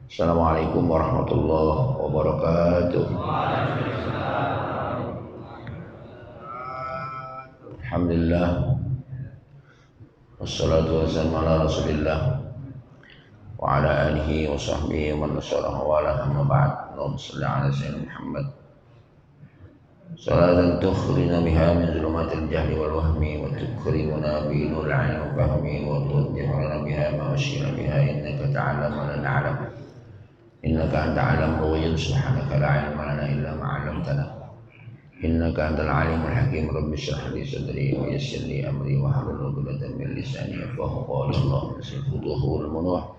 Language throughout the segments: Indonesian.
Assalamualaikum warahmatullahi wabarakatuh. Alhamdulillah. Wassalatu wassalamu ala Rasulillah wa ala alihi wa sahbihi wa man nasarahu wa ala amma ba'd. Allahumma shalli ala sayyidina Muhammad salatan tukhrijuna biha min zulumatil jahli wal wahmi wa tukrimuna bi nuril 'ilmi wa fahmi wa tudhhiruna biha ma washina biha innaka ta'lamu wa la na'lam. Innaka anta alam ghuyub subhanaka la ilma lana illa ma 'allamtana innaka antal alimul hakim. Rabbi shrah li sadri wa yassir li amri wa hlul 'uqdatam min lisani yafqahu qawli. Allahumma futuhul munuh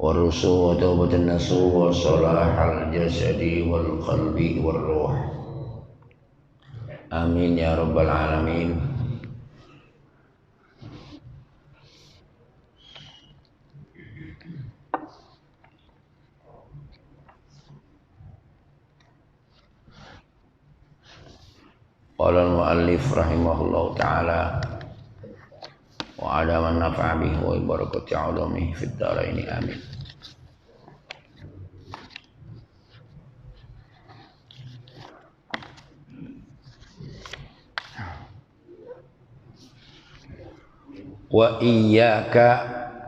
wa rusu wa taubatun nasu wa salahal jasadi wal qalbi wal ruh. Amin ya rabbal alamin. Qala al-muallif rahimahullahu ta'ala wa ada man nafa'a bihi wa barakati 'ulumi fid dharain amin. Wa iyyaka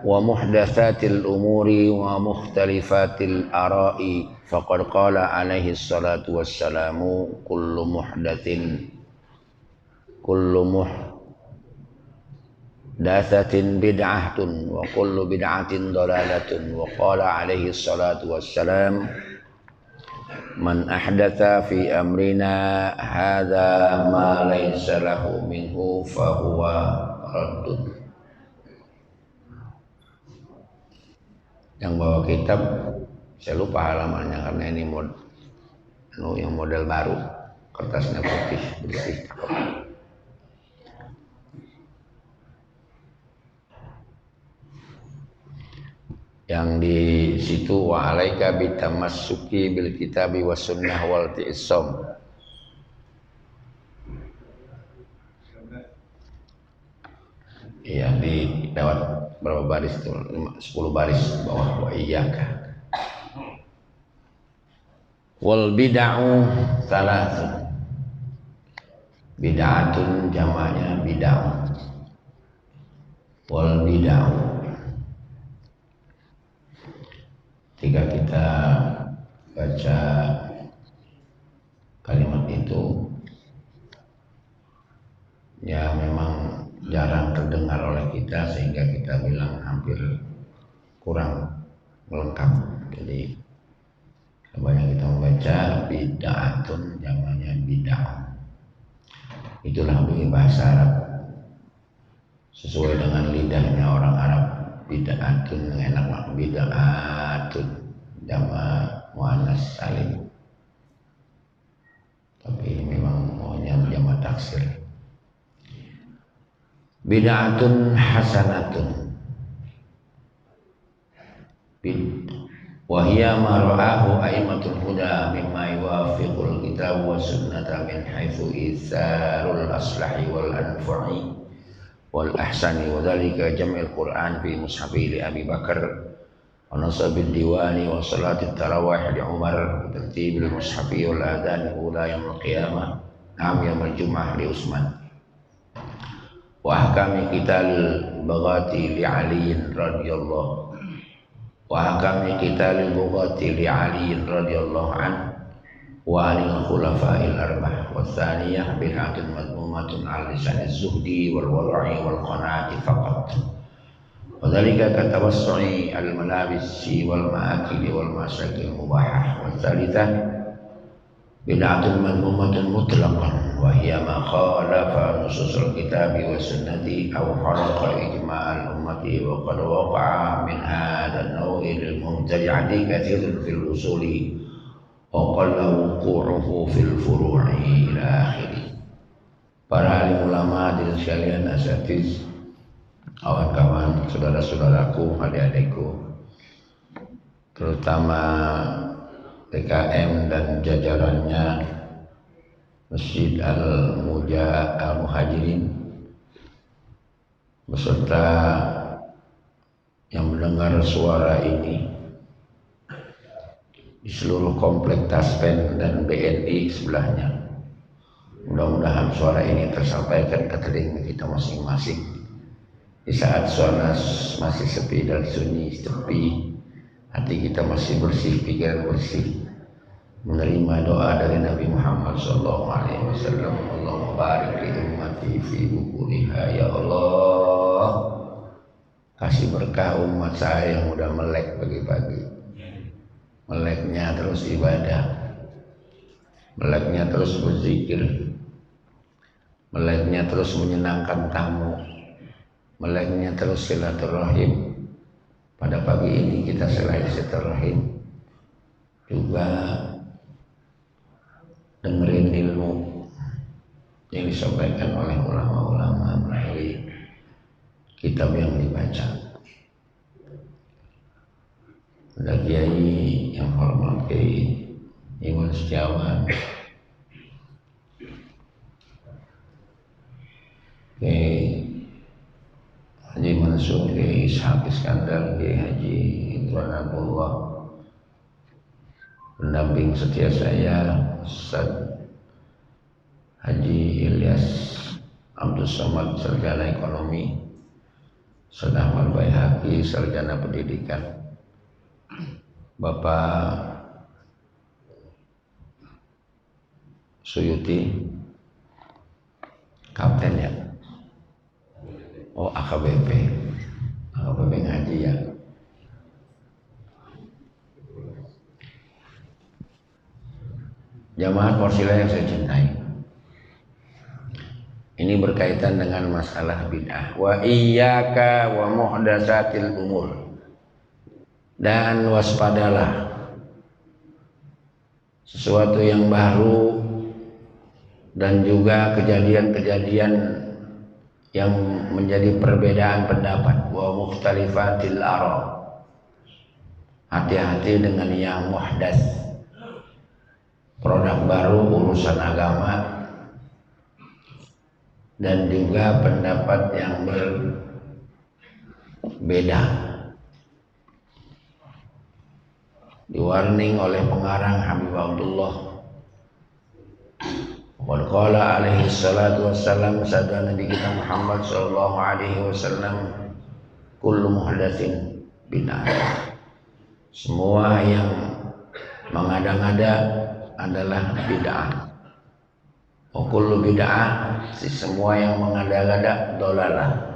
wa muhdatsatil umuri wa mukhtalifatil ara'i faqad qala alaihi salatu wassalamu kullu muhdatsatin bid'ahtun wa kullu bid'atin dalalatun wa qala alaihi salatu wassalam man ahdatsa fi amrina hadza ma laysa lahu minhu fa huwa raddun. Yang bawa kitab saya lupa halamannya karena ini yang model baru, kertasnya putih bersih. Yang di situ wa alaika bitamassuki bil kitabi was sunnah wal ti'sam. Iya, di lewat berapa baris itu? 10 baris bawah wa iyyaka. Wal bid'u salatun. Bid'atun jamaknya bid'ah. Wal bid'u. Ketika kita baca kalimat itu, ya memang jarang terdengar oleh kita sehingga kita bilang hampir kurang lengkap. Jadi banyak kita membaca bid'atun namanya bid'ah. Itulah begini bahasa Arab sesuai dengan lidahnya orang Arab. Bid'atun enak banget, bid'atun jamak muannas salim, tapi memang maunya jamak taksir. Bid'atun hasanatun wa hiya ma ra'ahu a'immatul huda mimma yuwafiqul kitab wa sunnata min haitsu isarul aslahi wal anfa'i wal ahsani wa dhalika jam'il Qur'an fi mushafi li Abi Bakar wa nasabid diwani wa salatit tarawih li Umar wa tartibil mushafi wal adhan ula yaumil qiyamah yaumil jum'ah li Utsman wa ahkami qital baghati li Ali radhiyallahu wa ahkami qital baghati li Ali radhiyallahu anhu wa anil khulafa'il arba'ah wa tsaniyah bid'atun madmumatun 'ala lisan az-zuhdi wal wara'i wal qanaati faqat wa dhalika katawassu'i al malabisi wal ma'akili wal masakil mubahah. Wa tsalitsah bid'atun madmumatun mutlaqan wa hiya ma khalafa nususul kitabi wa sunnati aw khalaqa ijma'al ummati wa qad waqa'a min hadha an-naw'i lil mubtadi'ati katsirun fil usuli wa qalla wuqu'uhu fil furu'i ila akhirih. Para alim ulama dan sekalian asatiz, kawan-kawan, saudara-saudaraku, adik-adikku, terutama TKM dan jajarannya Masjid Al-Muhajirin beserta yang mendengar suara ini di seluruh komplek Taspen dan BNI sebelahnya. Mudah-mudahan suara ini tersampaikan ke telinga kita masing-masing di saat suara masih sepi dan sunyi, sepi, hati kita masih bersih, pikiran bersih, menerima doa dari Nabi Muhammad SAW. Allahumma barik li ummati fi bukuriha, ya Allah, kasih berkah umat saya yang udah melek pagi-pagi, meleknya terus ibadah, meleknya terus berzikir, meleknya terus menyenangkan tamu, meleknya terus silaturahim. Pada pagi ini kita selain silaturahim juga dengerin ilmu yang disampaikan oleh ulama-ulama melalui kitab yang dibaca. Ada kiai yang hormat, Kiai Iwan Setiawan, Kiai Haji Mansur, Kiai Ishaq Iskandar, Kiai Haji Ridwan Abdullah, pendamping setia saya Ustaz Haji Ilyas Abdul Somad, sarjana ekonomi, Ustaz Ahmad Baihaqi, sarjana pendidikan, Bapak Suyuti, kapten ya, oh AKBP ngaji ya. Jamaah Porsilah yang saya cintai, ini berkaitan dengan masalah bid'ah. Wa iyyaka wa muhdatsatil umur, dan waspadalah sesuatu yang baru dan juga kejadian-kejadian yang menjadi perbedaan pendapat. Wa mukhtalifatil ara, hati-hati dengan yang muhdats, produk baru urusan agama, dan juga pendapat yang berbeda. Diwarning oleh pengarang Habib Abdullah, wa qala alaihi salatu wassalam, sabda Nabi kita Muhammad sallallahu alaihi wasallam, kullu muhdatsin bid'ah, semua yang mengada-ngada adalah bid'ah. Wa kullu bid'ah, semua yang mengada-ngada dolalah.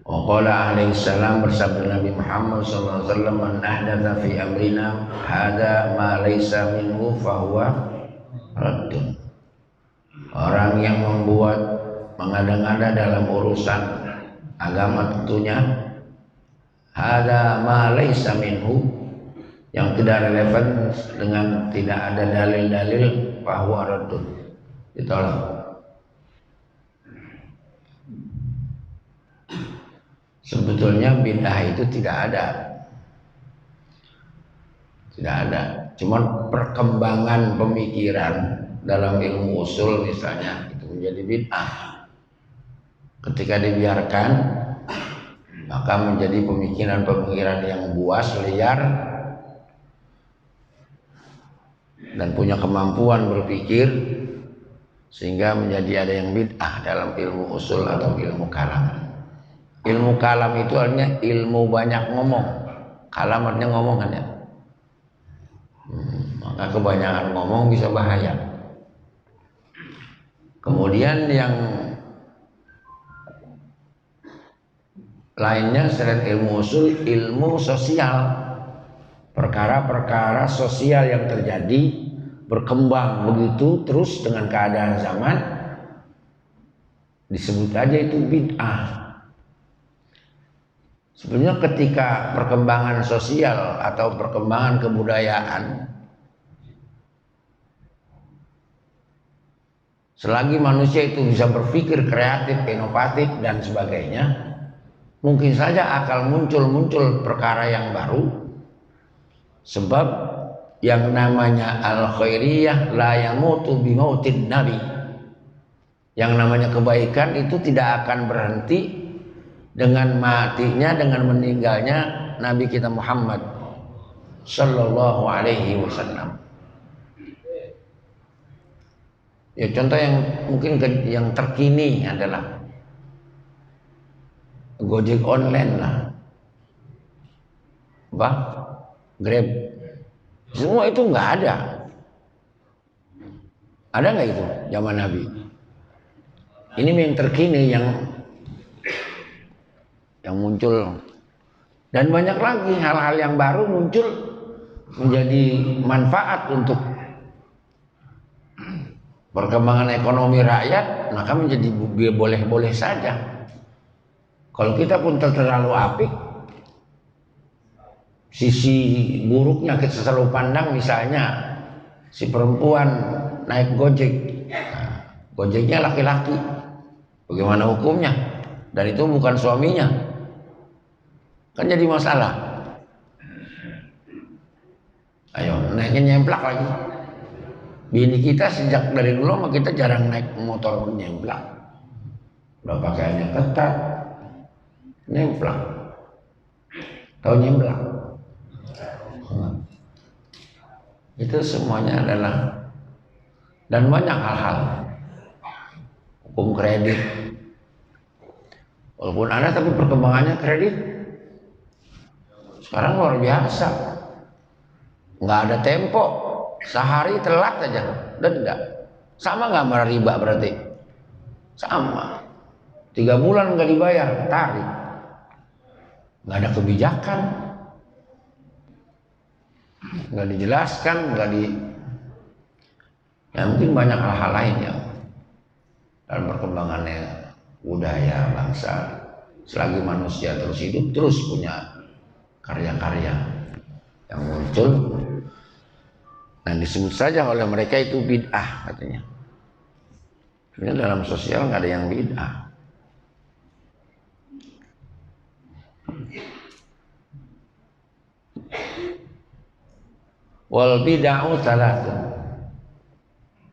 Wa qala alaihi salam, bersabda Nabi Muhammad sallallahu alaihi wasallam, man ahdatsa fi amrina hadza ma laysa minhu fahuwa raddun. Orang yang membuat mengada-ngada dalam urusan agama tentunya hadza ma laysa minhu, yang tidak relevan dengan tidak ada dalil-dalil, fahuwa raddun, ditolak. Sebetulnya bid'ah itu tidak ada, cuman perkembangan pemikiran dalam ilmu usul misalnya itu menjadi bid'ah. Ketika dibiarkan, maka menjadi pemikiran-pemikiran yang buas, liar, dan punya kemampuan berpikir, sehingga menjadi ada yang bid'ah dalam ilmu usul atau ilmu kalam. Ilmu kalam itu artinya ilmu banyak ngomong. Kalam artinya ngomong kan ya. Maka kebanyakan ngomong bisa bahaya. Kemudian yang lainnya selain ilmu usul, ilmu sosial, perkara-perkara sosial yang terjadi berkembang begitu terus dengan keadaan zaman, disebut aja itu bid'ah. Sebenarnya ketika perkembangan sosial atau perkembangan kebudayaan, selagi manusia itu bisa berpikir kreatif, inovatif dan sebagainya, mungkin saja akan muncul perkara yang baru. Sebab yang namanya al-khairiyah la yamutu bimautin nabi, yang namanya kebaikan itu tidak akan berhenti dengan matinya, dengan meninggalnya Nabi kita Muhammad Sallallahu Alaihi Wasallam. Ya contoh yang mungkin yang terkini adalah Gojek online lah, apa? Grab, semua itu nggak ada. Ada nggak itu zaman Nabi? Ini yang terkini yang muncul, dan banyak lagi hal-hal yang baru muncul menjadi manfaat untuk perkembangan ekonomi rakyat, maka menjadi boleh-boleh saja. Kalau kita pun terlalu apik, sisi buruknya kita selalu pandang, misalnya si perempuan naik Gojek, nah, Gojeknya laki-laki, bagaimana hukumnya? Dan itu bukan suaminya, kan jadi masalah. Ayo naiknya nyemplak lagi. Bini kita sejak dari dulu mah kita jarang naik motor nyemplak, udah pakaiannya ketat, nyemplak, tahu nyemplak? Itu semuanya adalah, dan banyak hal-hal, hukum kredit, walaupun ada tapi perkembangannya kredit sekarang luar biasa, nggak ada tempo, sehari telat aja denda. Sama nggak sama riba berarti? Sama. 3 bulan nggak dibayar, tarik. Nggak ada kebijakan, nggak dijelaskan, ya mungkin banyak hal-hal lain yang dalam perkembangannya budaya bangsa, selagi manusia terus hidup, terus punya karya-karya yang muncul, dan disebut saja oleh mereka itu bid'ah katanya. Sebenarnya dalam sosial nggak ada yang bid'ah. Wal bid'ah salatun.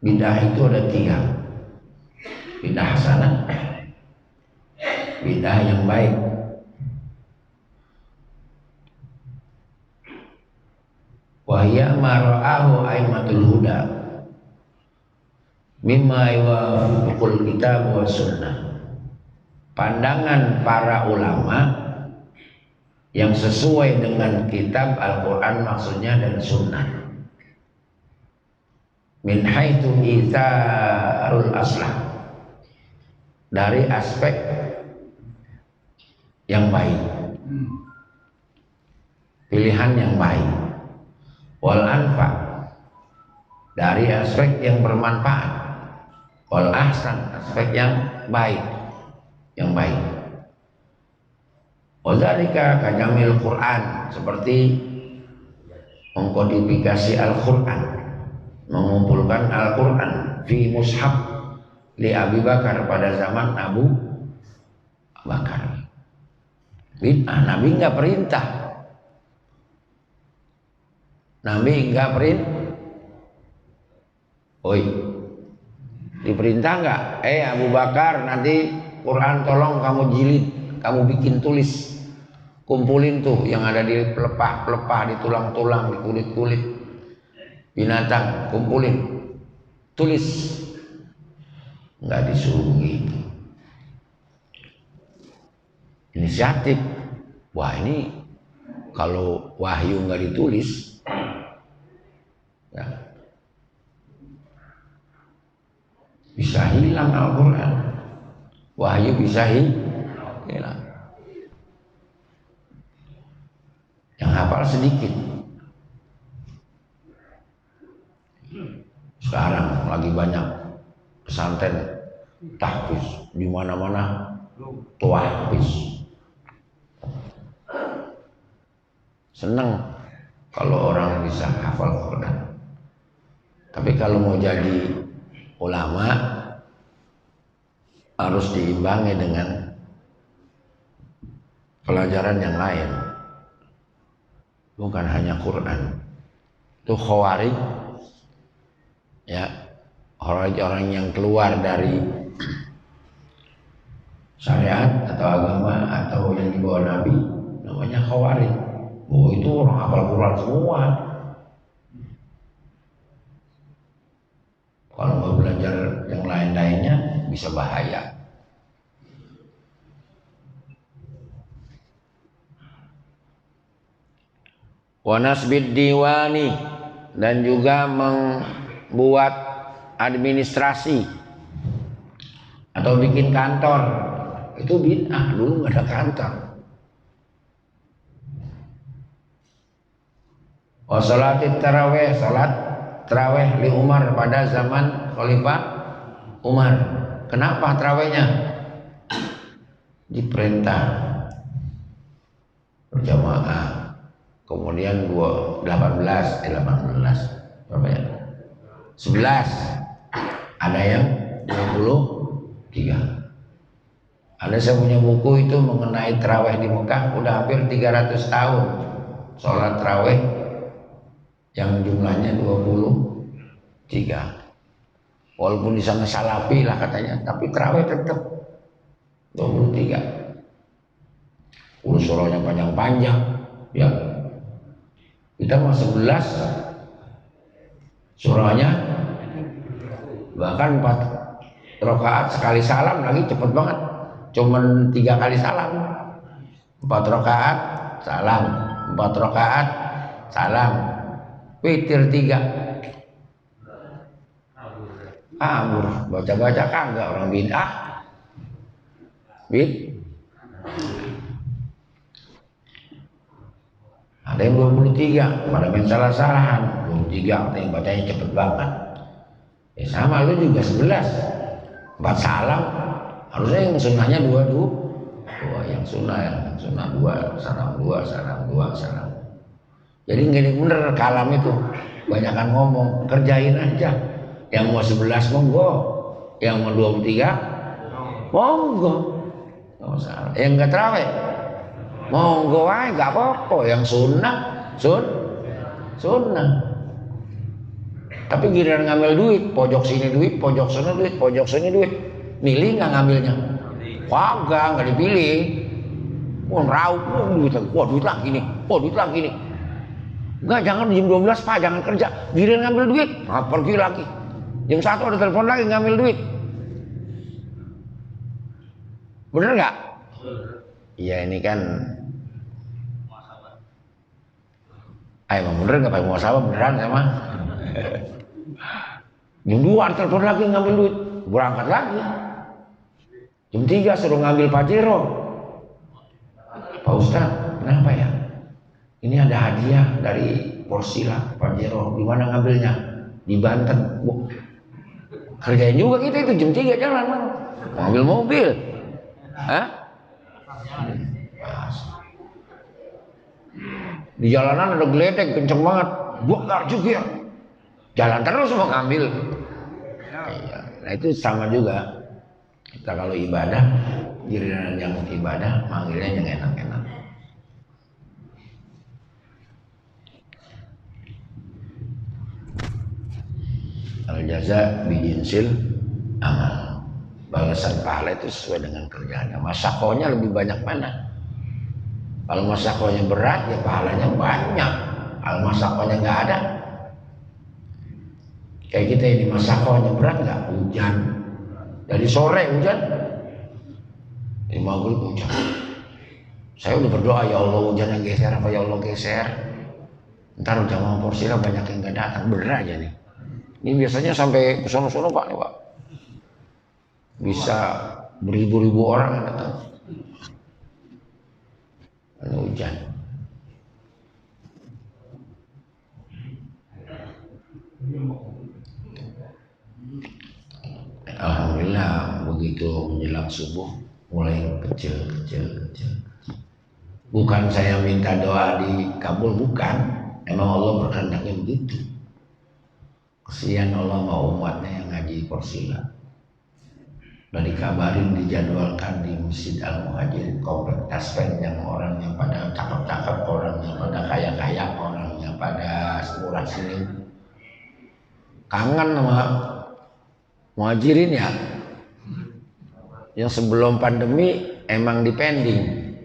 Bid'ah itu ada 3. Bid'ah hasanah, bid'ah yang baik, wa hiya ma ra'ahu aimatul huda mimma yuwafiqul kitab wa sunnah. Pandangan para ulama yang sesuai dengan kitab Al-Quran maksudnya dan sunnah, min haitsu itharul aslah, dari aspek yang baik, pilihan yang baik, wal anfa, dari aspek yang bermanfaat, wal ahsan, aspek yang baik, yang baik. Wadzalika kajamil Quran, seperti mengkodifikasi Al-Quran, mengumpulkan Al-Quran fi mushaf li Abi Bakar pada zaman Abu Bakar. Bid'ah, Nabi nggak perintah, Nabi nggak oi, diperintah nggak? Abu Bakar, nanti Quran tolong kamu jilid, kamu bikin tulis, kumpulin tuh yang ada di pelepah-pelepah, di tulang-tulang, di kulit-kulit binatang, kumpulin, tulis. Nggak disuruh begitu. Inisiatif. Wah, ini kalau wahyu nggak ditulis, ya, bisa hilang Al-Quran. Wahyu bisa hilang. Yang hafal sedikit. Sekarang lagi banyak pesantren tahfiz, di mana-mana tahfiz. Senang kalau orang bisa hafal Quran. Tapi kalau mau jadi ulama harus diimbangi dengan pelajaran yang lain, bukan hanya Quran. Itu Khawarij, ya, orang yang keluar dari syariat atau agama atau dua nabi namanya Khawarij. Oh itu orang hafal Quran semua. Kalau mau belajar yang lain-lainnya bisa bahaya. Wa nasbid diwani, dan juga membuat administrasi atau bikin kantor. Itu bid'ah, dulu nggak ada kantor. Wa sholatit tarawih, salat tarawih li Umar pada zaman Khalifah Umar. Kenapa tarawihnya? Diperintah berjamaah. Kemudian 18 berapa ya? 11. Ada yang 23. Ada saya punya buku itu mengenai tarawih di Mekah, udah hampir 300 tahun. Sholat tarawih yang jumlahnya 23. Walaupun di sana salafi lah katanya, tapi tarawih tetap 23. Surahnya panjang-panjang, ya. Kita mau 11 surahnya, bahkan 4 rakaat sekali salam lagi cepet banget, cuman 3 kali salam. 4 rakaat salam, 4 rakaat salam, witir 3. Kabur, baca-baca kagak, orang bid'ah. Ada yang 23, pada main salah-salahan. 23 ada yang bacanya cepet banget. Ya sama, lu juga 11 4 salam. Harusnya yang sunnahnya 2 yang sunnah 2 salam 2 salam 2 salam. Jadi nggak bener kalam itu, banyakan ngomong, kerjain aja. Yang mau 11 monggo, yang mau 23 monggo, nggak masalah. Yang nggak tarawih monggo aja, nggak apa-apa. Yang sunnah. Tapi giliran ngambil duit, pojok sini duit, pojok sana duit, pojok sini duit, milih nggak ngambilnya? Wah, nggak dipilih. Wah, raup, duit lagi nih, duit lagi nih. Enggak, jangan jam 12 Pak, jangan kerja. Giliran ngambil duit, pergi lagi. Jam 1 ada telepon lagi ngambil duit. Bener nggak? Iya, ini kan emang bener nggak pakai muasabah, beneran sama. Jam 2 ada telepon lagi ngambil duit, berangkat lagi. Jam 3 suruh ngambil Pajero. Pak Ustadz, kenapa ya? Ini ada hadiah dari Porsila Pajero. Di mana ngambilnya? Di Banten. Kerjain juga kita itu jam 3 jalan mana? Ngambil mobil. Hah? Di jalanan ada geledek kenceng banget. Bongkar juga. Jalan terus mau ngambil. Iya. Nah itu sama juga. Kita kalau ibadah, giliran yang ibadah manggilnya yang enak-enak. Al-jaza bijinsil amal. Balasan pahala itu sesuai dengan kerjaannya. Masakohnya lebih banyak mana? Kalau masakohnya berat, ya pahalanya banyak. Kalau masakohnya nggak ada, kayak kita ini masakohnya berat nggak? Hujan. Dari sore hujan, di maghrib hujan. Saya udah berdoa, ya Allah hujannya geser apa, ya Allah geser. Ntar jamaah Porsila banyak yang nggak datang, bener aja nih. Ini biasanya sampai ke sono-sono Pak nih Pak. Bisa beribu-ribu orang yang datang. Ini hujan. Alhamdulillah begitu menjelang subuh mulai kecil. Bukan saya minta doa dikabul, bukan. Emang Allah berkehendaknya begitu. Kesian Allah mau umatnya yang ngaji Porsila. Dan dikabarin, dijadwalkan di Masjid Al-Muhajirin komplek Taspen, yang orangnya pada cakep-cakep, orangnya pada kaya-kaya, orangnya pada murah sini. Kangen sama Muhajirin ya. Yang sebelum pandemi emang dipending.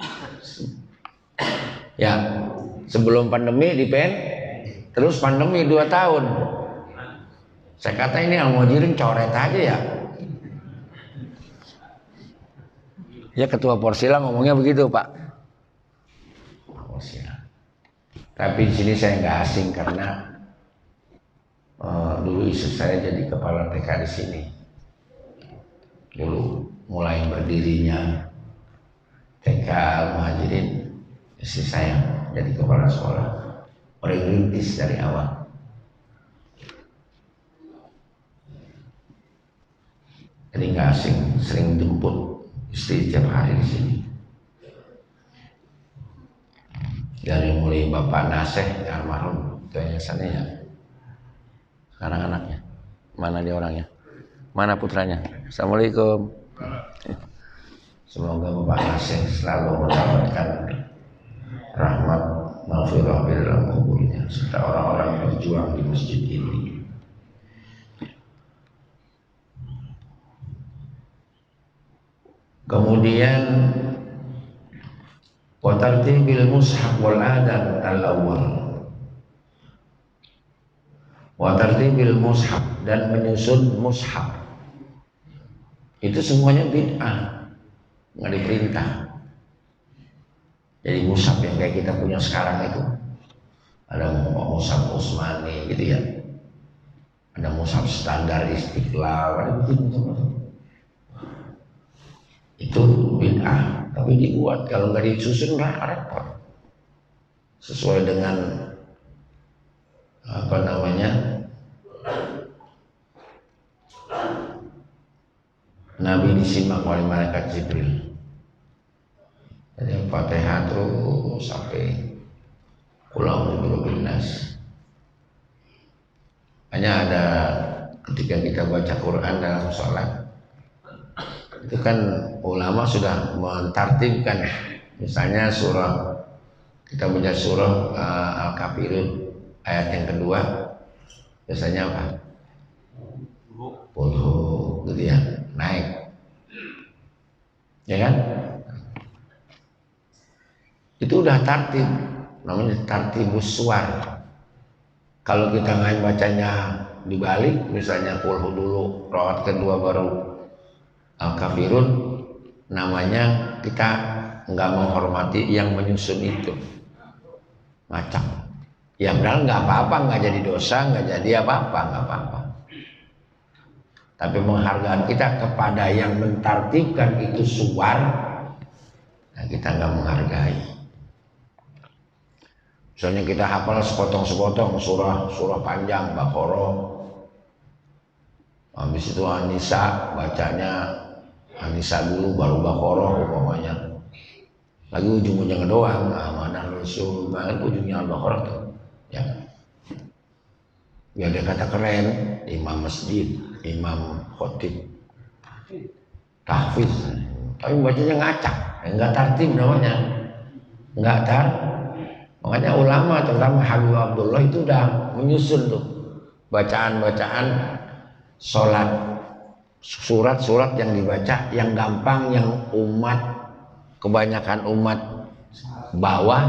Ya, sebelum pandemi di PN, terus pandemi 2 tahun. Saya kata ini Al-Muhajirin coret aja ya. Ya ketua Porsila ngomongnya begitu Pak. Porsila. Tapi di sini saya nggak asing karena dulu istri saya jadi kepala TK di sini. Dulu mulai berdirinya TK Al-Muhajirin, istri saya jadi kepala sekolah. Orang rintis dari awal. Jadi nggak asing, sering jemput istri tiap hari di sini. Dari mulai Bapak Naseh almarhum, itu yang sana ya. Sekarang anaknya, mana dia orangnya? Mana putranya? Assalamualaikum. Semoga Bapak Naseh selalu mendapatkan rahmat, maghfirah di dalam kuburnya, serta orang-orang yang berjuang di masjid ini. Kemudian wa tartibil mushaf wal adan al-awwal. Wa tartibil mushaf, dan menyusun mushaf. Itu semuanya bid'ah, nggak diperintah. Jadi mushaf yang kayak kita punya sekarang itu, ada mushaf Utsmani gitu ya. Ada mushaf standar Istiqlal, ada begitu. Itu bid'ah, tapi dibuat. Kalau nggak disusun repot. Sesuai dengan apa namanya, Nabi disimak oleh malaikat Jibril. Jadi Fatihah terus sampai Qul a'udzu birabbin nas. Hanya ada ketika kita baca Quran dalam sholat, itu kan ulama sudah mentartibkan. Misalnya surah, kita baca surah Al-Kafirun ayat yang kedua, biasanya apa? Qul gitu ya, naik, ya kan? Itu udah tartib, namanya tartibus suar. Kalau kita nggak bacanya dibalik, misalnya Qul dulu, rakaat kedua baru Al-Kafirun, namanya kita nggak menghormati yang menyusun itu, ngacak. Ya padahal nggak apa-apa, nggak jadi dosa, nggak jadi apa-apa, nggak apa-apa. Tapi penghargaan kita kepada yang mentartibkan itu suar, nah kita nggak menghargai. Misalnya kita hafal sepotong-sepotong surah panjang, Baqarah, habis itu An-Nisa, bacanya An-Nisa dulu baru Baqarah umpamanya. Lagi ujung-ujungnya doang, amanah Rasul, bahkan ujungnya Al-Baqarah tuh. Ya. Biar dia kata keren, imam masjid, imam khotib, tahfiz. Tapi bacanya ngacak, enggak tartib namanya. Enggak Makanya ulama terutama Habib Abdullah itu udah menyusun tuh bacaan-bacaan sholat, surat-surat yang dibaca yang gampang, yang kebanyakan umat bawah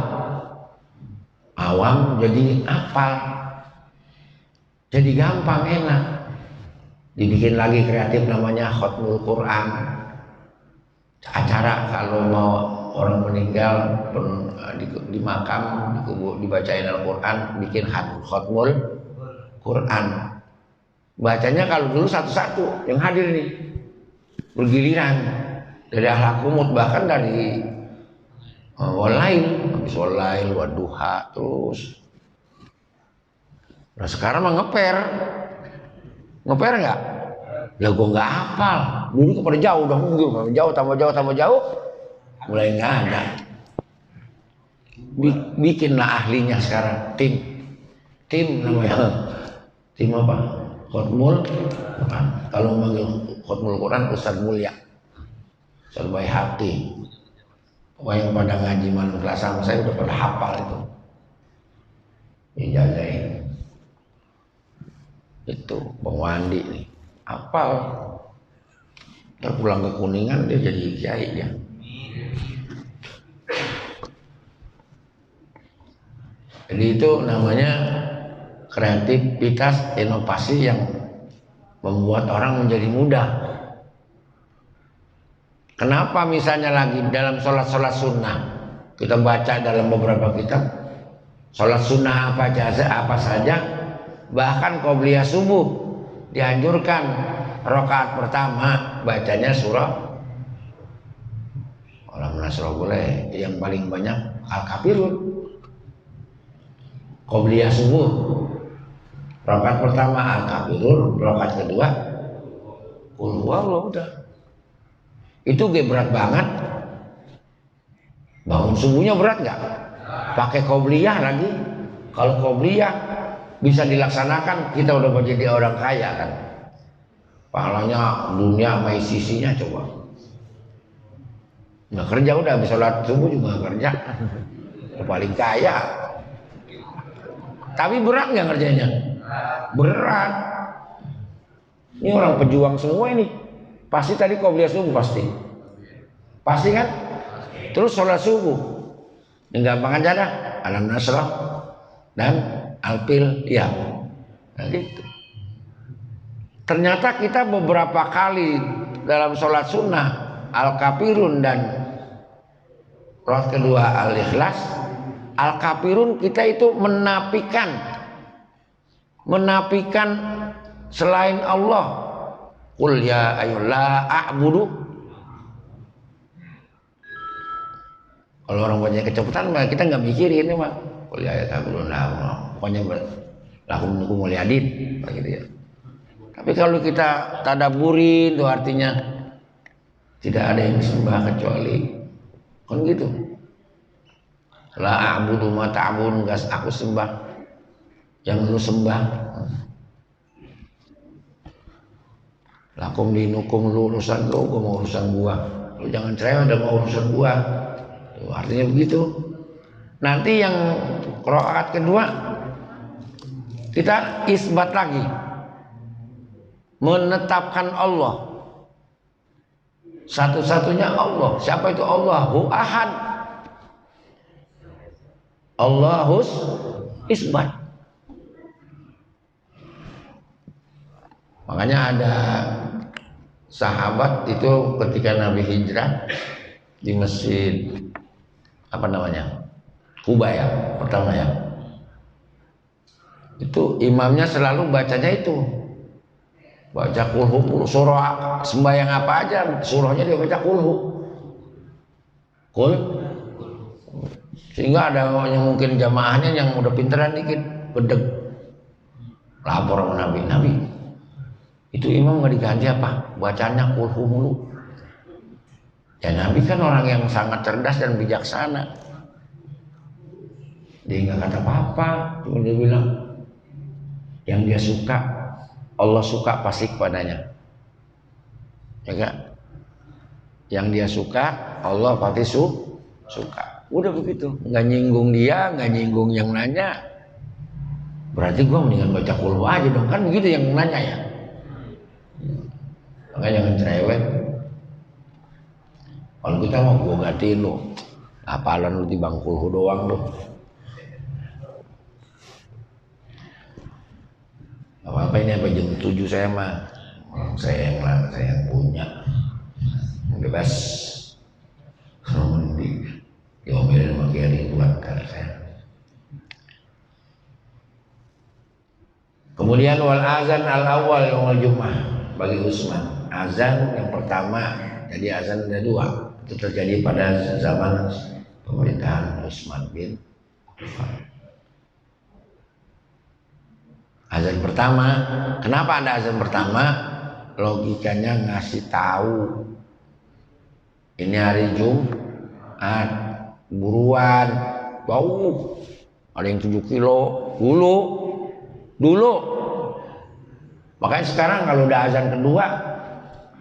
awam jadi hafal, jadi gampang, enak. Dibikin lagi kreatif namanya Khatmul Quran. Acara kalau mau orang meninggal di makam, dibacain Al-Quran, bikin Khatmul Quran. Bacanya kalau dulu satu-satu yang hadir nih, bergiliran dari ahlak kumut, bahkan dari walail, habis walail, waduha terus. Nah sekarang mah ngeper nggak? Ya gue nggak hafal. Dulu kepada jauh, udah mundur, tambah jauh, mulai nggak ada. Bikinlah ahlinya sekarang, tim namanya, tim apa? Khatmul Quran. Kalau manggil Khatmul Quran Ustaz Mulia, Ustaz Baihaqi. Yang pada ngaji malam kelas sama saya udah pada hafal itu. Dijagain. Itu Bang Wandi nih, hafal. Terpulang ke Kuningan dia jadi kiai ya. Jadi itu namanya kreativitas inovasi yang membuat orang menjadi mudah. Kenapa misalnya lagi dalam sholat sunnah kita baca dalam beberapa kitab sholat sunnah apa saja, bahkan qobliyah subuh dianjurkan rakaat pertama bacanya surah Alam Nasrah, boleh yang paling banyak Al-Kafirun. Qobliyah subuh rakaat pertama Al-Kafirun, rakaat kedua Qul huwallahu, udah. Itu berat banget. Bangun subuhnya berat nggak? Pakai qobliyah lagi. Kalau qobliyah bisa dilaksanakan, kita udah menjadi orang kaya kan. Pahalanya dunia sama sisinya coba. Nggak kerja udah, habis sholat subuh juga nggak kerja. Paling kaya. Tapi berat nggak kerjanya? Berat. Ini orang pejuang semua ini. Pasti tadi qobliyah subuh pasti kan? Terus sholat subuh yang gampang aja dah, Alam Nasrah dan Al-Fil, ya. Nah, gitu. Ternyata kita beberapa kali dalam sholat sunnah Al-Kafirun dan rakaat kedua Al-Ikhlas, Al-Kafirun kita itu menafikan selain Allah. Qul ya ayyuhal a'budu. Kalau orang banyak kecepatan mah kita nggak mikirin ya mah. Qul ya ayyuhal a'budu. Pokoknya lakum nukum muliyadin gitu ya. Tapi kalau kita tadaburin itu artinya tidak ada yang disembah kecuali kan gitu. La a'budu ma ta'budun, enggak aku sembah yang lu sembah. Lakum dinukum, lu urusan lu, gua mau urusan gua. Lu jangan cerewet udah mau urusan gua. Tuh, artinya begitu. Nanti yang rakaat kedua kita isbat lagi, menetapkan Allah satu-satunya Allah. Siapa itu Allahu Ahad? Allahus isbat. Makanya ada sahabat itu ketika Nabi hijrah di masjid apa namanya, Kuba ya, pertama ya, itu imamnya selalu bacanya itu, baca kulhu, surah sembahyang apa aja surahnya dia baca kulhu, sehingga ada yang mungkin jamaahnya yang udah pinteran dikit bedeg lapor sama Nabi, itu imam nggak diganti apa? Bacanya kulhu mulu. Ya Nabi kan orang yang sangat cerdas dan bijaksana. Dia nggak kata apa-apa, cuma dia bilang yang dia suka, Allah suka pasti kepadanya. Ya kan? Yang dia suka, Allah pasti suka. Udah begitu, nggak nyinggung dia, nggak nyinggung yang nanya. Berarti gua mendingan baca kulhu aja dong, kan begitu yang nanya ya. Makanya jangan cerewet. Kalau kita mau gua gantiin lu, apalan lu di bangkulhu doang lu. Apa ini apa jam 7 saya mah, saya yang punya, bebas. Diomelin sama Kiai buat saya. Kemudian wal azan al awal yaumul Jumat bagi Utsman. Azan yang pertama, jadi azan ada dua. Itu terjadi pada zaman pemerintahan Utsman bin Affan. Azan pertama, kenapa ada azan pertama? Logikanya ngasih tahu ini hari Jumat, buruan, bau, ada yang 7 kilo dulu. Makanya sekarang kalau udah azan kedua,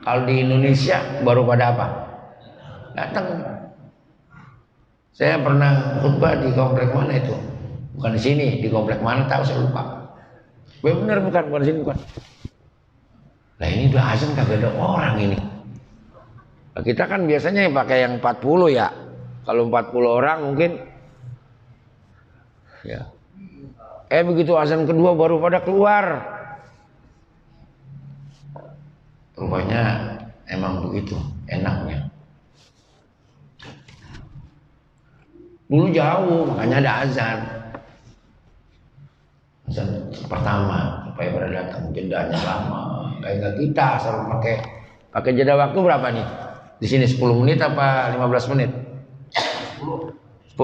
kalau di Indonesia baru pada apa? Datang. Saya pernah khutbah di komplek mana itu? Bukan di sini, di komplek mana tahu saya lupa. Benar bukan di sini bukan. Nah ini udah azan kagak ada orang ini. Nah, kita kan biasanya pakai yang 40 ya. Kalau 40 orang mungkin ya Begitu azan kedua baru pada keluar. Rupanya emang begitu enaknya. Dulu jauh, makanya ada azan. Azan pertama supaya pada datang, jedanya lama. Kayak kita selalu pakai jeda waktu berapa nih? Di sini 10 menit apa 15 menit? 10.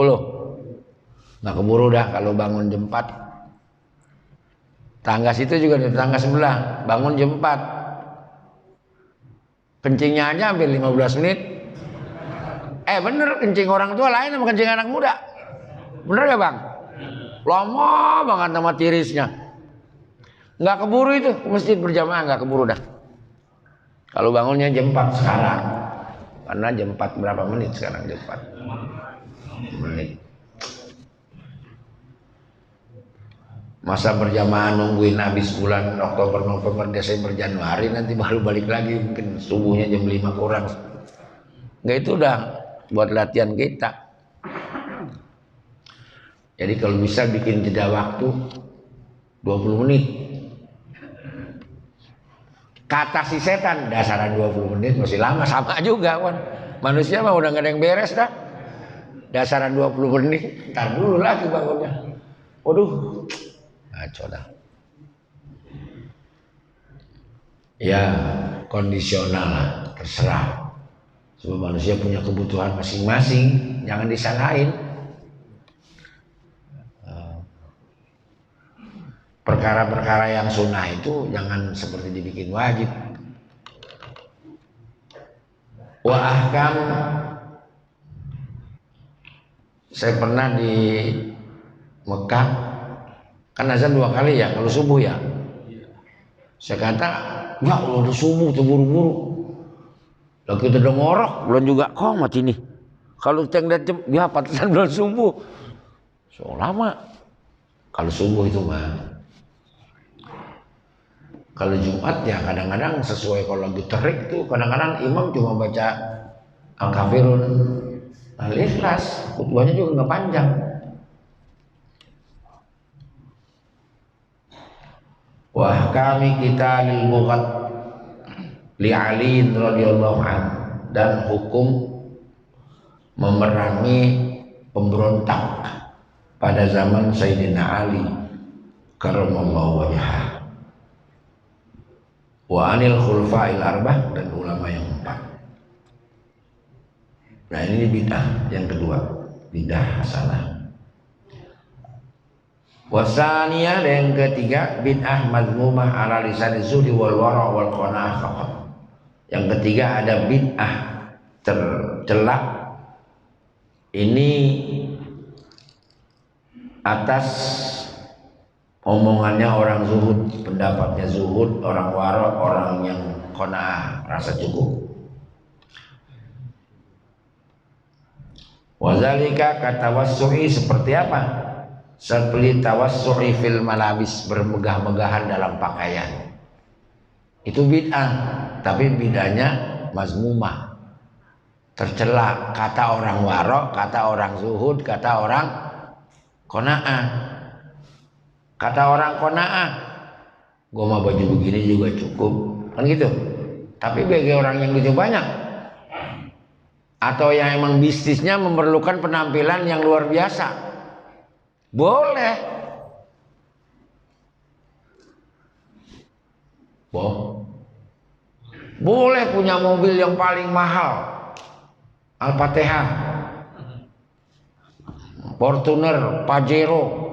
Nggak keburu dah kalau bangun jam 4. Tangga situ juga di tangga sebelah, bangun jam 4. Kencingnya aja hampir 15 menit. Bener, kencing orang tua lain sama kencing anak muda. Bener gak bang? Lama banget sama tirisnya. Nggak keburu itu, masjid berjamaah nggak keburu dah. Kalau bangunnya jam 4 sekarang. Karena jam 4 berapa menit sekarang, jam 4 menit. Masa berjamaah nungguin habis bulan Oktober, November, Desember, Januari, nanti baru balik lagi mungkin subuhnya jam 5 kurang. Nggak, itu udah buat latihan kita. Jadi kalau bisa bikin jeda waktu 20 menit. Kata si setan, dasaran 20 menit masih lama, sama juga kan. Manusia mah udah gak ada yang beres dah. Dasaran 20 menit, ntar dulu lagi bangunnya. Waduh, ngaco dah. Ya, kondisional lah, terserah. Semua manusia punya kebutuhan masing-masing, jangan disalahin. Perkara-perkara yang sunnah itu jangan seperti dibikin wajib. Wa ahkam, saya pernah di Mekah, kan azan 2 kali ya kalau subuh ya. Saya kata, ya Allah udah subuh tuh buru-buru. Lalu kita udah ngorok, belum juga komat ini. Kalau kita ngeliat jam, ya pantesan belum subuh. So lama. Kalau subuh itu mah. Kalau Jumat ya kadang-kadang sesuai, kalau lagi terik tuh kadang-kadang imam cuma baca Al-Kafirun, Al-Ikhlas, khutbahnya juga nggak panjang. Wah kami kita lil bughat li Ali radhiyallahu anhu, dan hukum memerangi pemberontak pada zaman Sayyidina Ali karramallahu wajhah. Wa anil khulafa'il arba'ah, dan ulama yang 4. Nah ini bid'ah yang kedua, bid'ah hasanah. Wasaniyah, yang ketiga bid'ah mazmumah ala lisan zuhdi wal wara' wal qanaah faqat. Yang ketiga ada bid'ah tercela, ini atas omongannya orang zuhud, pendapatnya zuhud, orang wara', orang yang qanaah, rasa cukup. Wazalika katawassu'i, seperti apa? Seperti tawassu'i fil malabis, bermegah-megahan dalam pakaian. Itu bid'ah, tapi bid'ahnya mazmumah, tercela, kata orang wara', kata orang zuhud, kata orang qanaah. Kata orang qanaah, gue mah baju begini juga cukup, kan gitu. Tapi bagi orang yang lucu banyak, atau yang emang bisnisnya memerlukan penampilan yang luar biasa, boleh. Boleh punya mobil yang paling mahal, Al-Fatihah, Fortuner, Pajero.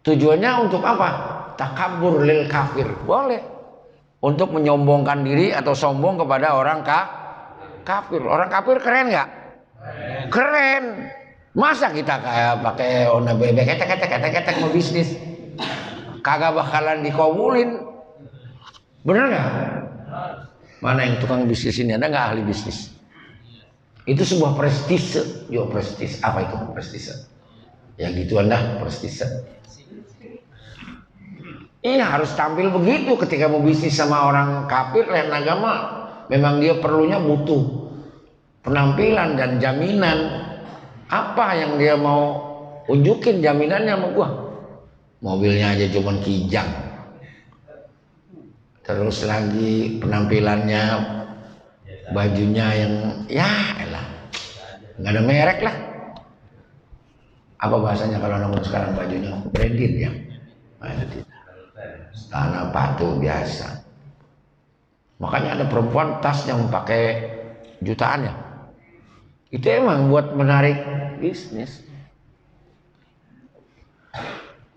Tujuannya untuk apa? Takabur lil kafir, boleh. Untuk menyombongkan diri atau sombong kepada orang kafir. Orang kafir keren nggak? Keren. Masa kita kayak pakai Honda bebek ketek mau bisnis, kagak bakalan dikabulin. Bener nggak? Mana yang tukang bisnis ini, ada nggak ahli bisnis? Itu sebuah prestise. Yo prestis, apa itu prestise? Ya gitu anda prestise. Iya, harus tampil begitu ketika mau bisnis sama orang kafir lain agama. Memang dia perlunya butuh penampilan dan jaminan. Apa yang dia mau unjukin jaminannya sama gua? mobilnya aja cuman kijang, terus lagi penampilannya, bajunya yang ya elah, nggak ada merek lah. Apa bahasanya kalau anak sekarang bajunya branded ya? Tanah patu biasa. Makanya ada perempuan tas yang pakai jutaan ya. Itu emang buat menarik bisnis.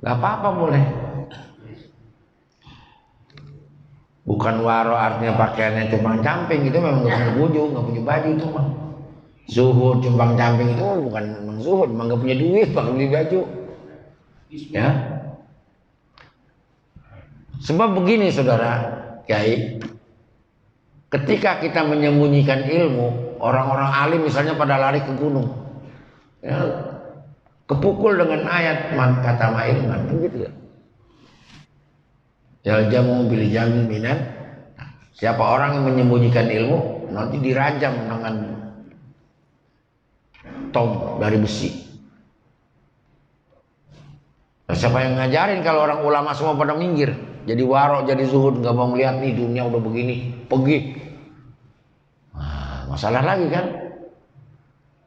Gak apa-apa boleh. Bukan waro artinya pakaiannya cumbang camping, itu memang gak punya baju, gak punya baju itu mah. Zuhud cumbang camping itu bukan memang zuhud, memang gak punya duit, pakai beli baju. Ya. Sebab begini saudara Kiai, ketika kita menyembunyikan ilmu, orang-orang alim misalnya pada lari ke gunung, ya, kepukul dengan ayat man kata ma'ilman, kan gitu ya. Yaljamu bil jami minan. Siapa orang yang menyembunyikan ilmu nanti dirajam dengan tong dari besi. Nah, siapa yang ngajarin kalau orang ulama semua pada minggir, jadi warok, jadi zuhud, nggak mau ngeliat nih dunia udah begini, pergi. Nah, masalah lagi kan?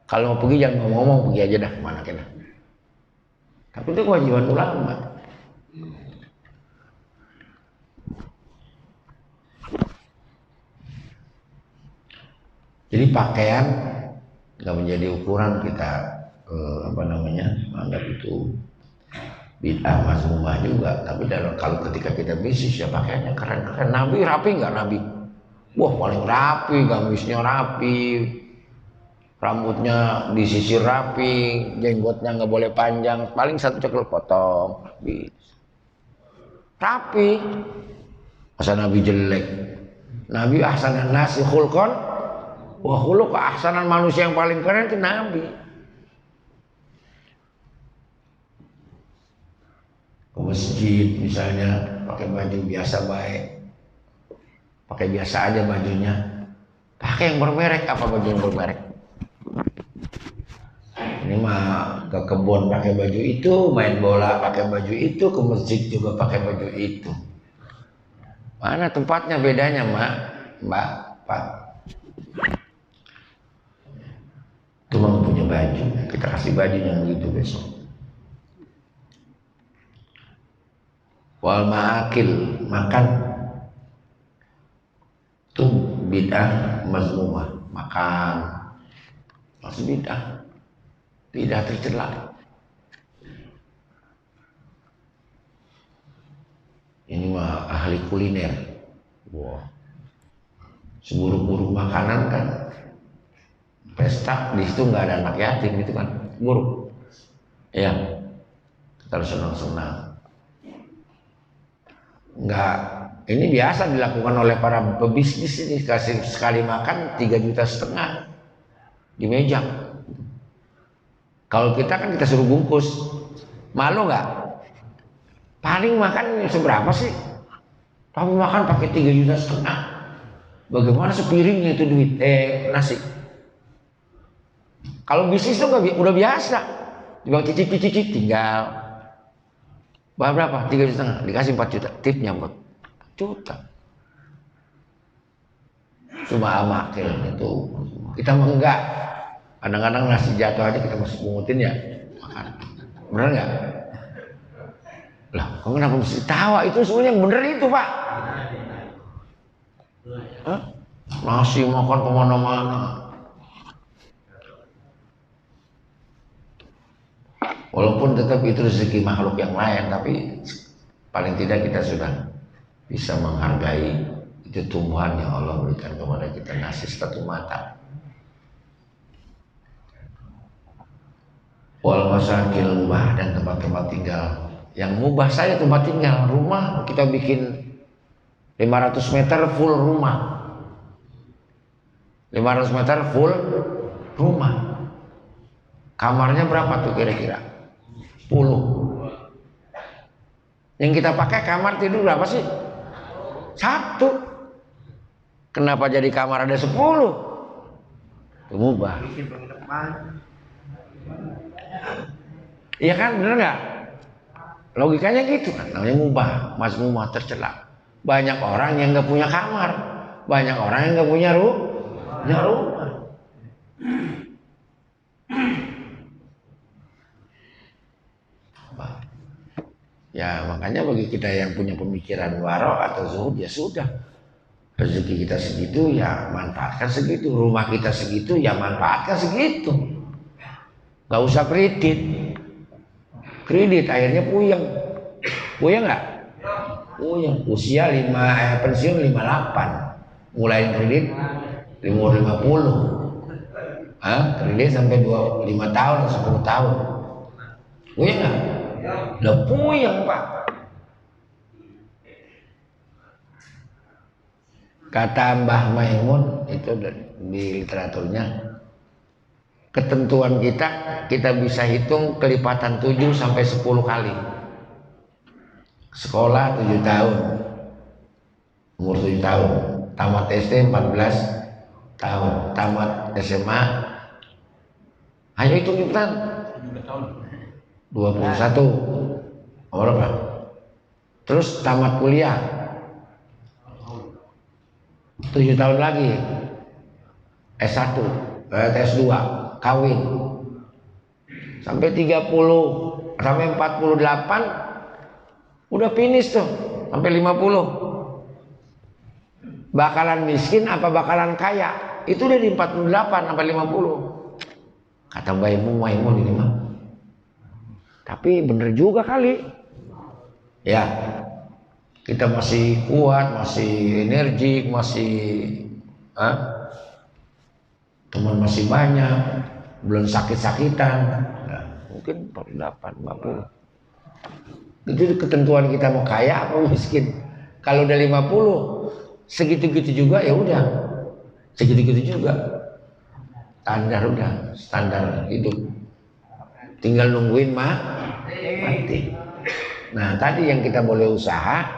Kalau mau pergi jangan ngomong, pergi aja dah, mana kena. Tapi itu kewajiban ulama. Jadi pakaian nggak menjadi ukuran kita anggap itu bid'ah mazmumah juga. Tapi kalau ketika kita bisnis ya pakaiannya keren-keren. Nabi rapi nggak Nabi? Wah paling rapi, gamisnya rapi, rambutnya disisir rapi, jenggotnya nggak boleh panjang, paling satu cekel potong, rapi. Masa Nabi jelek? Nabi ahsanan nasi khulqan wa khuluq, ahsanan manusia yang paling keren itu Nabi. Ke masjid misalnya pakai baju biasa baik, pakai biasa aja bajunya, pakai yang bermerek. Apa baju yang bermerek? Ini mah ke kebun pakai baju itu, main bola pakai baju itu, ke masjid juga pakai baju itu. Mana tempatnya bedanya mbak Pak? Itu mah punya baju, kita kasih baju yang begitu besok. Wal ma'akil, makan itu bid'ah mazmumah. Makan masih bid'ah, tidak tercela. Ini mah ahli kuliner. Wah, seburuk-buruk makanan kan, pesta di situ nggak ada anak yatim gitu kan, buruk. Ya, kita harus senang-senang. Nggak, ini biasa dilakukan oleh para pebisnis ini, kasih sekali makan 3,5 juta di meja. Kalau kita kan kita suruh bungkus, malu nggak? Paling makan seberapa sih? Tapi makan pakai 3,5 juta. Bagaimana sepiringnya itu duit nasi? Kalau bisnis itu udah biasa, dibilang cicip tinggal. Berapa? 3,5 juta, dikasih 4 juta, tipnya 4 juta. Cuma amakil itu. Kita mah enggak. Kadang-kadang nasi jatuh aja kita masih pungutin ya, makan. Bener nggak? Lah, kamu kenapa mesti tawa? Itu sebenarnya yang bener itu Pak. Hah? Nasi makan kemana-mana. Walaupun tetap itu rezeki makhluk yang lain, tapi paling tidak kita sudah bisa menghargai itu tumbuhan yang Allah berikan kepada kita, nasi satu mata. Wal masakil mubah, dan tempat-tempat tinggal yang mubah. Saya tempat tinggal rumah kita bikin 500 meter full rumah, 500 meter full rumah. Kamarnya berapa tuh kira-kira? 10. Yang kita pakai kamar tidur berapa sih? 1. Kenapa jadi kamar ada 10? Itu mubah. Iya kan, bener nggak? Logikanya gitu kan, namanya mubah, mazmumah, tercela. Banyak orang yang nggak punya kamar, banyak orang yang nggak punya rumah. Ya makanya bagi kita yang punya pemikiran waro atau zuhud, ya sudah, rezeki kita segitu ya manfaatkan segitu, rumah kita segitu ya manfaatkan segitu, nggak usah kredit akhirnya puyeng nggak? Puyeng. Usia pensiun 58, mulai kredit umur 50, kredit sampai 25 tahun 10 tahun, puyeng nggak? Udah puyeng Pak. Kata Mbah Maimun itu di literaturnya, ketentuan kita bisa hitung kelipatan 7 sampai 10 kali. Sekolah 7 tahun, umur 7 tahun, tamat SD 14 tahun, tamat SMA, ayo hitung hitungan 21, berapa? Terus tamat kuliah 7 tahun lagi, S1, S2, kawin sampai 30, sampai 48 udah finish tuh, sampai 50. Bakalan miskin apa bakalan kaya? Itu udah di 48 sampai 50. Kata Mbak Maimun ini mah. Tapi bener juga kali. Ya. Kita masih kuat, masih energik, masih teman masih banyak, belum sakit-sakitan. Nah, mungkin 48, 50. Itu ketentuan kita mau kaya atau miskin. Kalau udah 50 segitu-gitu juga ya udah. Segitu-gitu juga. Standar hidup. Tinggal nungguin mati. Nah, tadi yang kita boleh usaha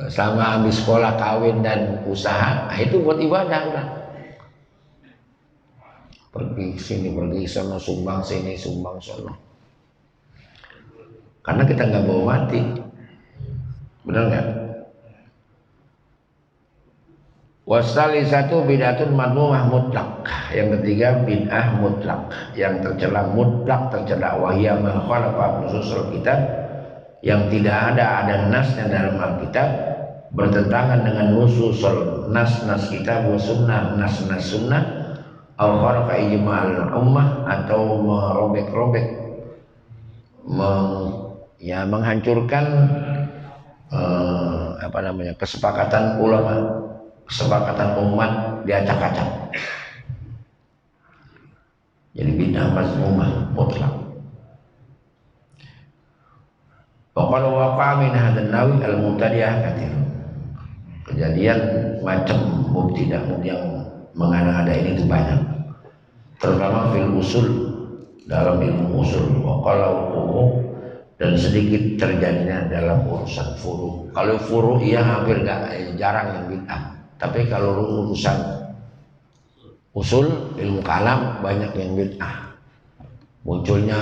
selama habis sekolah, kawin dan usaha, itu buat ibadah udah. Pergi sini, pergi sana, sumbang sini, sumbang sana. Karena kita nggak bawa mati, benar nggak? Wasali satu bidatun madmumah mutlak. Yang ketiga bid'ah mutlak, yang tercela mutlak, tercela wahya ma khalafa nususul kitab, yang tidak ada nasnya dalam Alkitab, bertentangan dengan nususul nas kitab wa sunnah, nas sunnah, au khalafa ijma'al ummah, atau merobek-robek, menghancurkan kesepakatan ulama, kesepakatan umat, diacak-acak. Jadi bid'ah mazmumah mutlak. Pokoknya waqa min hadan nawi al-mubtadi'ah katsir. Kejadian macam mubtidah yang mengada-ada ini itu banyak. Terutama fil usul, dalam ilmu usul, dan sedikit terjadinya dalam urusan furu. Kalau furu iya hampir jarang yang bid'ah. Tapi kalau urusan usul, ilmu kalam, banyak yang bid'ah. Munculnya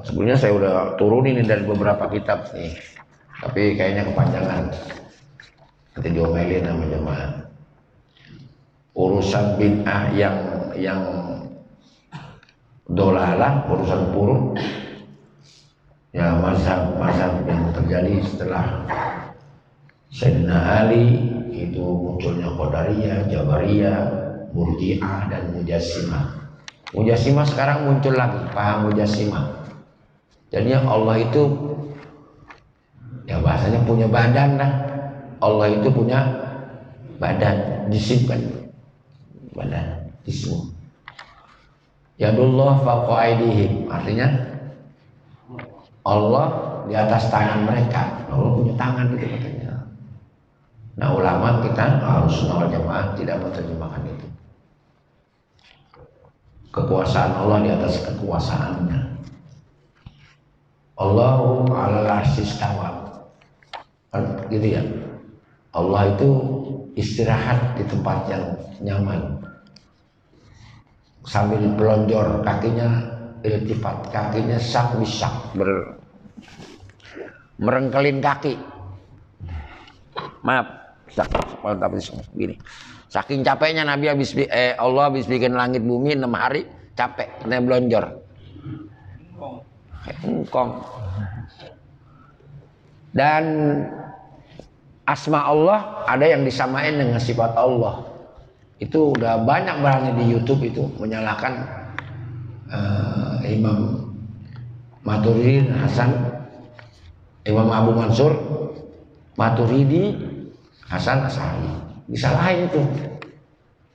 sebelumnya saya udah turunin ini dari beberapa kitab nih, tapi kayaknya kepanjangan, nanti diomelin sama jemaah. Urusan bid'ah yang dolalah, urusan furu, ya mazhab yang terjadi setelah Sayyidina Ali, itu munculnya Qadariyah, Jabariyah, Murji'ah, dan Mujassimah. Mujassimah sekarang muncul lagi, paham Mujassimah. Jadinya Allah itu, ya bahasanya punya badan lah. Allah itu punya badan, jisim kan, badan, jisim. Yadullah fawqa aydihim, artinya Allah di atas tangan mereka. Allah punya tangan gitu katanya. Nah, ulama kita harus wal jamaah tidak menerjemahkan itu. Kekuasaan Allah di atas kekuasaannya. Allahu 'alal 'arsy istawa. Gitu ya. Allah itu istirahat di tempat yang nyaman. Sambil pelonjor kakinya iltifat, kakinya sak bisak merengkelin kaki. Maaf, tapi begini. Saking capeknya Nabi Allah habis bikin langit bumi 6 hari, capek, kena belonjor. Engkong. Dan asma Allah ada yang disamain dengan sifat Allah. Itu udah banyak berani di YouTube itu menyalahkan Imam Maturidi Hasan, Imam Abu Mansur Maturidi Hasan Asy'ari. Disalahin itu.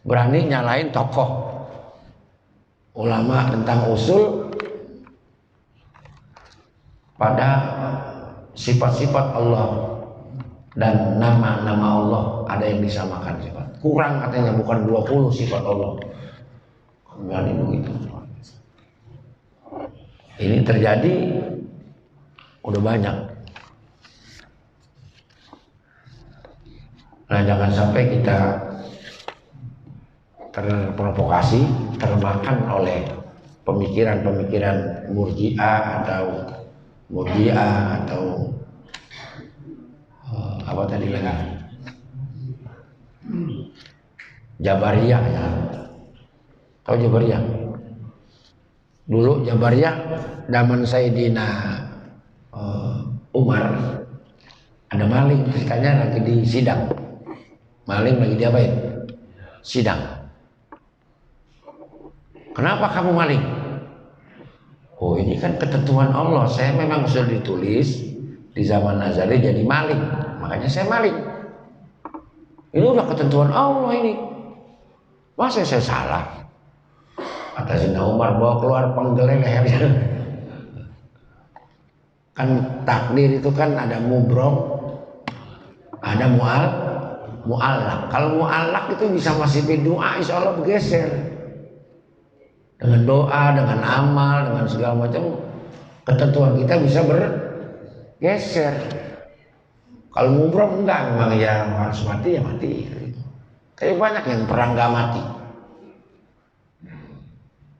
Berani nyalahin tokoh ulama tentang usul pada sifat-sifat Allah dan nama-nama Allah ada yang disamakan sifat. Kurang katanya, bukan 20 sifat Allah. Berani begitu. Ini terjadi udah banyak. Nah, jangan sampai kita terprovokasi, termakan oleh pemikiran-pemikiran murji'ah atau apa tadi lagi? Jabariyah ya. Tahu Jabariyah? Dulu Jabariyah zaman Sayyidina Umar ada maling, ceritanya lagi di sidang. Maling lagi diapain? Sidang. Kenapa kamu maling? Oh, ini kan ketentuan Allah. Saya memang sudah ditulis di zaman Azali jadi maling, makanya saya maling. Ini udah ketentuan Allah ini. Masa saya salah? Kata Sayyidina Umar, bawa keluar penggeleng lehernya. Kan takdir itu kan ada mubrong, ada mu'allak. Kalau mu'allak itu bisa masih doa, insya Allah bergeser. Dengan doa, dengan amal, dengan segala macam ketentuan kita bisa bergeser. Kalau mubrong enggak, memang ya harus mati ya mati. Kayak banyak yang perang gak mati.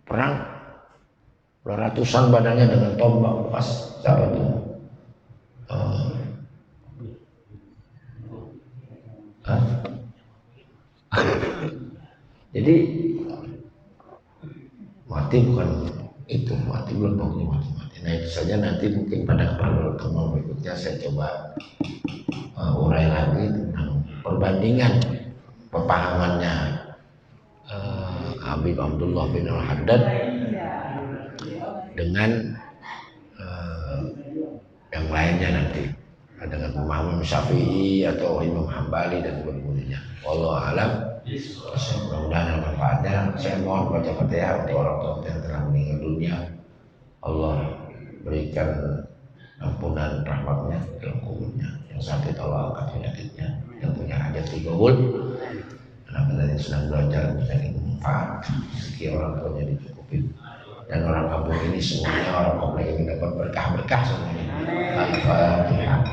Perang ratusan badannya dengan tombak bekas siapa itu? Jadi mati bukan itu, mati belum tentu mati. Nah itu saja, nanti mungkin pada pertemuan berikutnya saya coba urai lagi tentang perbandingan pemahamannya Habib Abdullah bin Al-Haddad dengan yang lainnya nanti, dengan pemahaman Syafi'i atau Imam Hambali dan berikutnya. Wallahu a'lam. Mudah-mudahan manfaatnya. Saya mohon baca Fatihah untuk orang tua yang telah meninggal dunia. Allah berikan ampunan rahmatnya dalam kuburnya. Yang sakit Allah angkat penyakitnya. Yang punya hajat dikabul. Anak-anak yang sedang belajar mencari manfaat, rezeki orang tuanya dicukupi. Dan orang kampung ini semuanya, orang komplek ini dapat berkah-berkah semuanya. Al-Fatihah.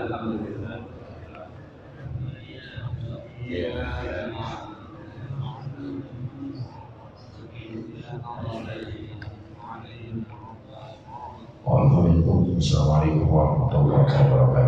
Alhamdulillah. Assalamualaikum warahmatullahi wabarakatuh.